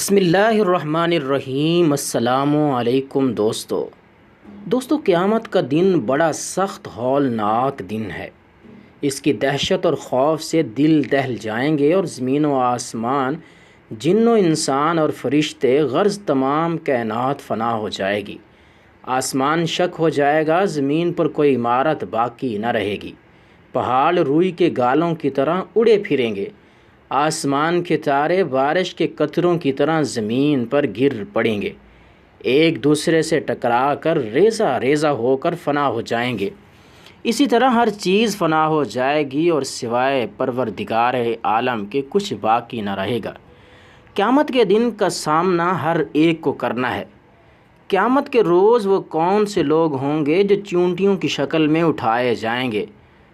بسم اللہ الرحمن الرحیم۔ السلام علیکم دوستو قیامت کا دن بڑا سخت ہولناک دن ہے۔ اس کی دہشت اور خوف سے دل دہل جائیں گے اور زمین و آسمان، جن و انسان اور فرشتے، غرض تمام کائنات فنا ہو جائے گی۔ آسمان شک ہو جائے گا، زمین پر کوئی عمارت باقی نہ رہے گی۔ پہاڑ روئی کے گالوں کی طرح اڑے پھریں گے۔ آسمان کے تارے بارش کے قطروں کی طرح زمین پر گر پڑیں گے، ایک دوسرے سے ٹکرا کر ریزہ ریزہ ہو کر فنا ہو جائیں گے۔ اسی طرح ہر چیز فنا ہو جائے گی اور سوائے پروردگار عالم کے کچھ باقی نہ رہے گا۔ قیامت کے دن کا سامنا ہر ایک کو کرنا ہے۔ قیامت کے روز وہ کون سے لوگ ہوں گے جو چونٹیوں کی شکل میں اٹھائے جائیں گے؟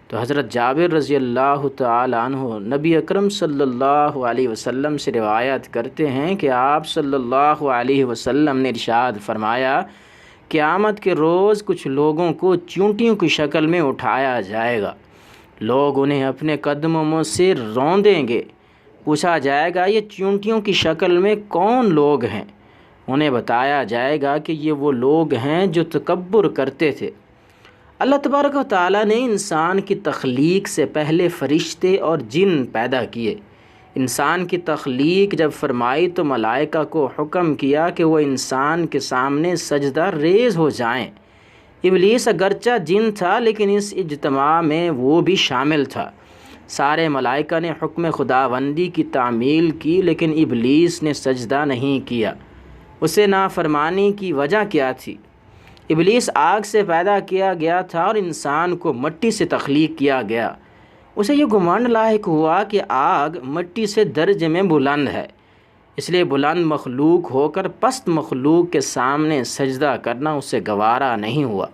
تو حضرت جابر رضی اللہ تعالیٰ عنہ نبی اکرم صلی اللہ علیہ وسلم سے روایت کرتے ہیں کہ آپ صلی اللہ علیہ وسلم نے ارشاد فرمایا، قیامت کے روز کچھ لوگوں کو چونٹیوں کی شکل میں اٹھایا جائے گا۔ لوگ انہیں اپنے قدموں سے روندیں گے۔ پوچھا جائے گا، یہ چونٹیوں کی شکل میں کون لوگ ہیں؟ انہیں بتایا جائے گا کہ یہ وہ لوگ ہیں جو تکبر کرتے تھے۔ اللہ تبارک و تعالیٰ نے انسان کی تخلیق سے پہلے فرشتے اور جن پیدا کیے۔ انسان کی تخلیق جب فرمائی تو ملائکہ کو حکم کیا کہ وہ انسان کے سامنے سجدہ ریز ہو جائیں۔ ابلیس اگرچہ جن تھا لیکن اس اجتماع میں وہ بھی شامل تھا۔ سارے ملائکہ نے حکم خداوندی کی تعمیل کی لیکن ابلیس نے سجدہ نہیں کیا۔ اسے نافرمانی کی وجہ کیا تھی؟ ابلیس آگ سے پیدا کیا گیا تھا اور انسان کو مٹی سے تخلیق کیا گیا۔ اسے یہ گمانڈ لاحق ہوا کہ آگ مٹی سے درجے میں بلند ہے، اس لیے بلند مخلوق ہو کر پست مخلوق کے سامنے سجدہ کرنا اسے گوارا نہیں ہوا۔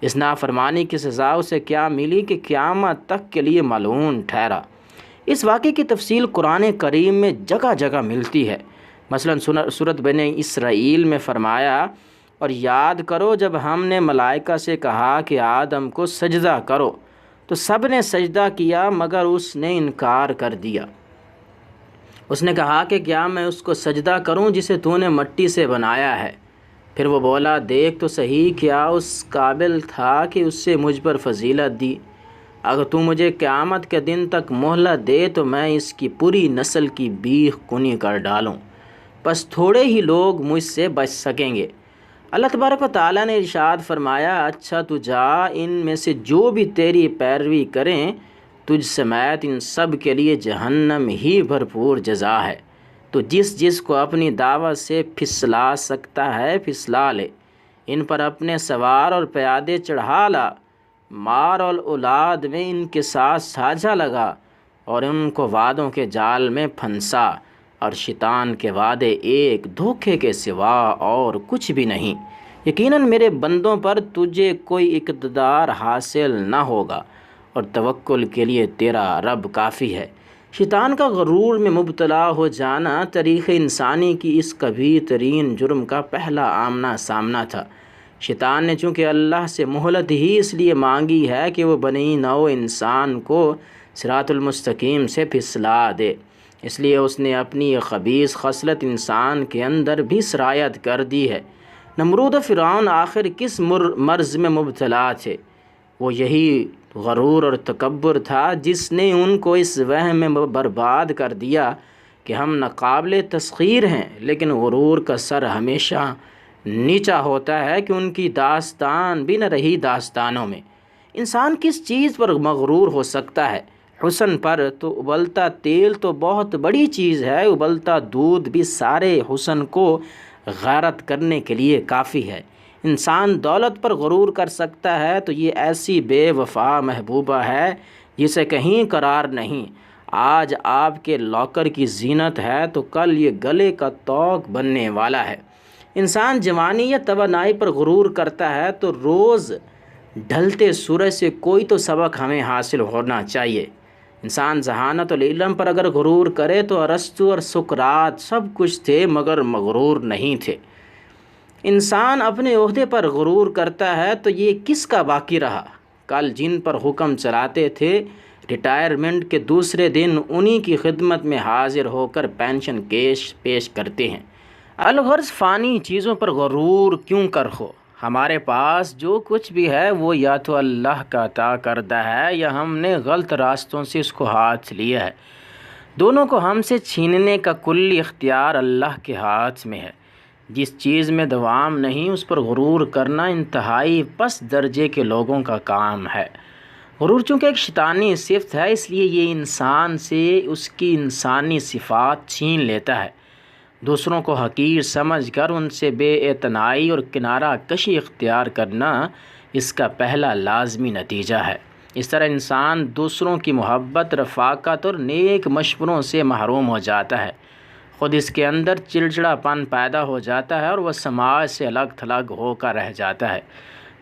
اس نافرمانی کی سزا اسے کیا ملی کہ قیامت تک کے لیے ملعون ٹھہرا۔ اس واقعے کی تفصیل قرآن کریم میں جگہ جگہ ملتی ہے۔ مثلا سورۃ بنی اسرائیل میں فرمایا، اور یاد کرو جب ہم نے ملائکہ سے کہا کہ آدم کو سجدہ کرو تو سب نے سجدہ کیا مگر اس نے انکار کر دیا۔ اس نے کہا کہ کیا میں اس کو سجدہ کروں جسے تو نے مٹی سے بنایا ہے؟ پھر وہ بولا، دیکھ تو صحیح کیا اس قابل تھا کہ اس سے مجھ پر فضیلت دی۔ اگر تو مجھے قیامت کے دن تک مہلت دے تو میں اس کی پوری نسل کی بیخ کنی کر ڈالوں، بس تھوڑے ہی لوگ مجھ سے بچ سکیں گے۔ اللہ تبارک و تعالیٰ نے ارشاد فرمایا، اچھا تو جا، ان میں سے جو بھی تیری پیروی کریں تجھ سمیت ان سب کے لیے جہنم ہی بھرپور جزا ہے۔ تو جس جس کو اپنی دعوت سے پھسلا سکتا ہے پھسلا لے، ان پر اپنے سوار اور پیادے چڑھا لا، مار اور اولاد میں ان کے ساتھ ساجھا لگا اور ان کو وعدوں کے جال میں پھنسا، اور شیطان کے وعدے ایک دھوکے کے سوا اور کچھ بھی نہیں۔ یقیناً میرے بندوں پر تجھے کوئی اقتدار حاصل نہ ہوگا اور توکل کے لیے تیرا رب کافی ہے۔ شیطان کا غرور میں مبتلا ہو جانا تاریخ انسانی کی اس کبھی ترین جرم کا پہلا آمنا سامنا تھا۔ شیطان نے چونکہ اللہ سے مہلت ہی اس لیے مانگی ہے کہ وہ بنی نوع انسان کو صراط المستقیم سے پھسلا دے، اس لیے اس نے اپنی یہ خبیث خصلت انسان کے اندر بھی سرایت کر دی ہے۔ نمرود و فرعون آخر کس مرض میں مبتلا تھے؟ وہ یہی غرور اور تکبر تھا جس نے ان کو اس وہم میں برباد کر دیا کہ ہم ناقابل تسخیر ہیں، لیکن غرور کا سر ہمیشہ نیچا ہوتا ہے کہ ان کی داستان بھی نہ رہی داستانوں میں۔ انسان کس چیز پر مغرور ہو سکتا ہے؟ حسن پر، تو ابلتا تیل تو بہت بڑی چیز ہے، ابلتا دودھ بھی سارے حسن کو غارت کرنے کے لیے کافی ہے۔ انسان دولت پر غرور کر سکتا ہے تو یہ ایسی بے وفا محبوبہ ہے جسے کہیں قرار نہیں۔ آج آپ کے لاکر کی زینت ہے تو کل یہ گلے کا طوق بننے والا ہے۔ انسان جوانی یا توانائی پر غرور کرتا ہے تو روز ڈھلتے سورج سے کوئی تو سبق ہمیں حاصل ہونا چاہیے۔ انسان ذہانت العلم پر اگر غرور کرے تو ارسطو اور سقراط سب کچھ تھے مگر مغرور نہیں تھے۔ انسان اپنے عہدے پر غرور کرتا ہے تو یہ کس کا باقی رہا؟ کل جن پر حکم چلاتے تھے ریٹائرمنٹ کے دوسرے دن انہی کی خدمت میں حاضر ہو کر پینشن پیش کرتے ہیں۔ الغرض فانی چیزوں پر غرور کیوں کر ہو؟ ہمارے پاس جو کچھ بھی ہے وہ یا تو اللہ کا عطا کردہ ہے یا ہم نے غلط راستوں سے اس کو ہاتھ لیا ہے۔ دونوں کو ہم سے چھیننے کا کلی اختیار اللہ کے ہاتھ میں ہے۔ جس چیز میں دوام نہیں اس پر غرور کرنا انتہائی پست درجے کے لوگوں کا کام ہے۔ غرور چونکہ ایک شیطانی صفت ہے، اس لیے یہ انسان سے اس کی انسانی صفات چھین لیتا ہے۔ دوسروں کو حقیر سمجھ کر ان سے بے اعتنائی اور کنارہ کشی اختیار کرنا اس کا پہلا لازمی نتیجہ ہے۔ اس طرح انسان دوسروں کی محبت، رفاقت اور نیک مشوروں سے محروم ہو جاتا ہے۔ خود اس کے اندر چڑچڑا پن پیدا ہو جاتا ہے اور وہ سماج سے الگ تھلگ ہو کر رہ جاتا ہے۔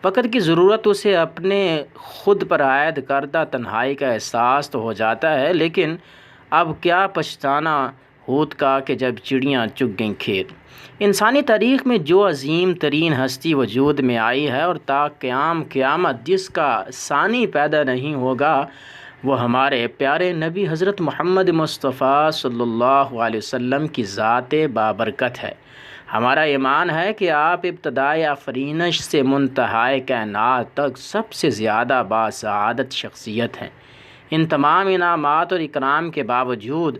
وقت کی ضرورت اسے اپنے خود پر عائد کردہ تنہائی کا احساس تو ہو جاتا ہے، لیکن اب کیا پچھتانا ہوت کا کہ جب چڑیاں چگ گئیں کھیت۔ انسانی تاریخ میں جو عظیم ترین ہستی وجود میں آئی ہے اور تا قیامت جس کا ثانی پیدا نہیں ہوگا، وہ ہمارے پیارے نبی حضرت محمد مصطفیٰ صلی اللہ علیہ وسلم کی ذات بابرکت ہے۔ ہمارا ایمان ہے کہ آپ ابتدائے آفرینش سے منتہائے کائنات تک سب سے زیادہ باسعادت شخصیت ہیں۔ ان تمام انعامات اور اکرام کے باوجود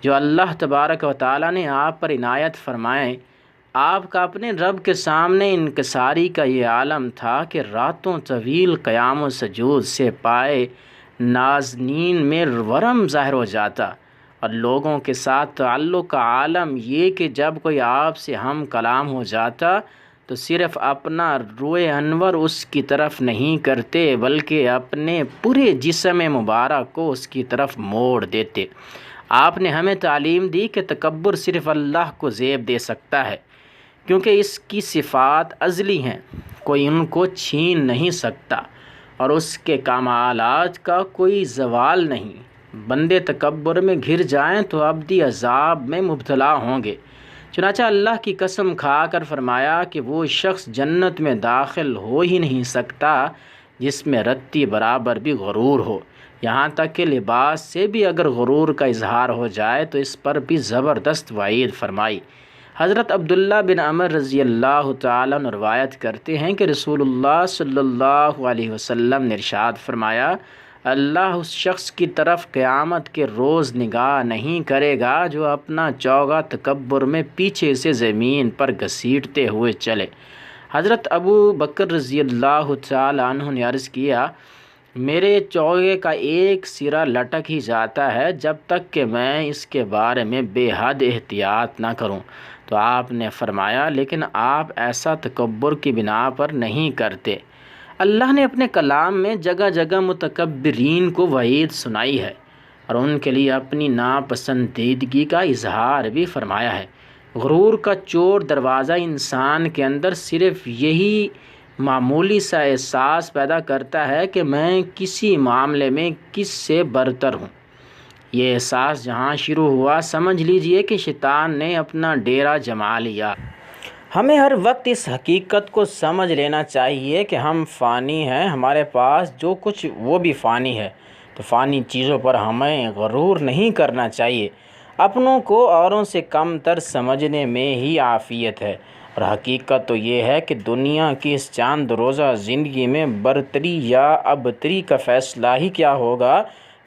جو اللہ تبارک و تعالیٰ نے آپ پر عنایت فرمائے، آپ کا اپنے رب کے سامنے انکساری کا یہ عالم تھا کہ راتوں طویل قیام و سجود سے پائے نازنین میں ورم ظاہر ہو جاتا، اور لوگوں کے ساتھ تعلق کا عالم یہ کہ جب کوئی آپ سے ہم کلام ہو جاتا تو صرف اپنا روئے انور اس کی طرف نہیں کرتے بلکہ اپنے پورے جسم مبارک کو اس کی طرف موڑ دیتے۔ آپ نے ہمیں تعلیم دی کہ تکبر صرف اللہ کو زیب دے سکتا ہے، کیونکہ اس کی صفات ازلی ہیں، کوئی ان کو چھین نہیں سکتا، اور اس کے کمالات کا کوئی زوال نہیں۔ بندے تکبر میں گر جائیں تو ابدی عذاب میں مبتلا ہوں گے۔ چنانچہ اللہ کی قسم کھا کر فرمایا کہ وہ شخص جنت میں داخل ہو ہی نہیں سکتا جس میں رتی برابر بھی غرور ہو۔ یہاں تک کہ لباس سے بھی اگر غرور کا اظہار ہو جائے تو اس پر بھی زبردست وعید فرمائی۔ حضرت عبداللہ بن عمر رضی اللہ تعالیٰ عنہ روایت کرتے ہیں کہ رسول اللہ صلی اللہ علیہ وسلم نے ارشاد فرمایا، اللہ اس شخص کی طرف قیامت کے روز نگاہ نہیں کرے گا جو اپنا چوغا تکبر میں پیچھے سے زمین پر گھسیٹتے ہوئے چلے۔ حضرت ابو بکر رضی اللہ تعالیٰ عنہ نے عرض کیا، میرے چوغے کا ایک سرا لٹک ہی جاتا ہے جب تک کہ میں اس کے بارے میں بے حد احتیاط نہ کروں۔ تو آپ نے فرمایا، لیکن آپ ایسا تکبر کی بنا پر نہیں کرتے۔ اللہ نے اپنے کلام میں جگہ جگہ متکبرین کو وعید سنائی ہے اور ان کے لیے اپنی ناپسندیدگی کا اظہار بھی فرمایا ہے۔ غرور کا چور دروازہ انسان کے اندر صرف یہی معمولی سا احساس پیدا کرتا ہے کہ میں کسی معاملے میں کس سے برتر ہوں۔ یہ احساس جہاں شروع ہوا سمجھ لیجئے کہ شیطان نے اپنا ڈیرا جما لیا۔ ہمیں ہر وقت اس حقیقت کو سمجھ لینا چاہیے کہ ہم فانی ہیں، ہمارے پاس جو کچھ وہ بھی فانی ہے، تو فانی چیزوں پر ہمیں غرور نہیں کرنا چاہیے۔ اپنوں کو اوروں سے کم تر سمجھنے میں ہی عافیت ہے، اور حقیقت تو یہ ہے کہ دنیا کی اس چاند روزہ زندگی میں برتری یا ابتری کا فیصلہ ہی کیا ہوگا،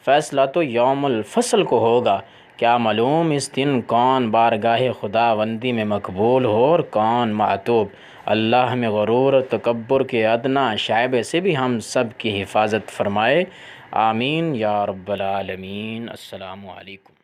فیصلہ تو یوم الفصل کو ہوگا۔ کیا معلوم اس دن کون بارگاہ خداوندی میں مقبول ہو اور کون معتوب۔ اللہ ہمیں غرور اور تکبر کے ادنیٰ شائبے سے بھی ہم سب کی حفاظت فرمائے، آمین یا رب العالمین۔ السلام علیکم۔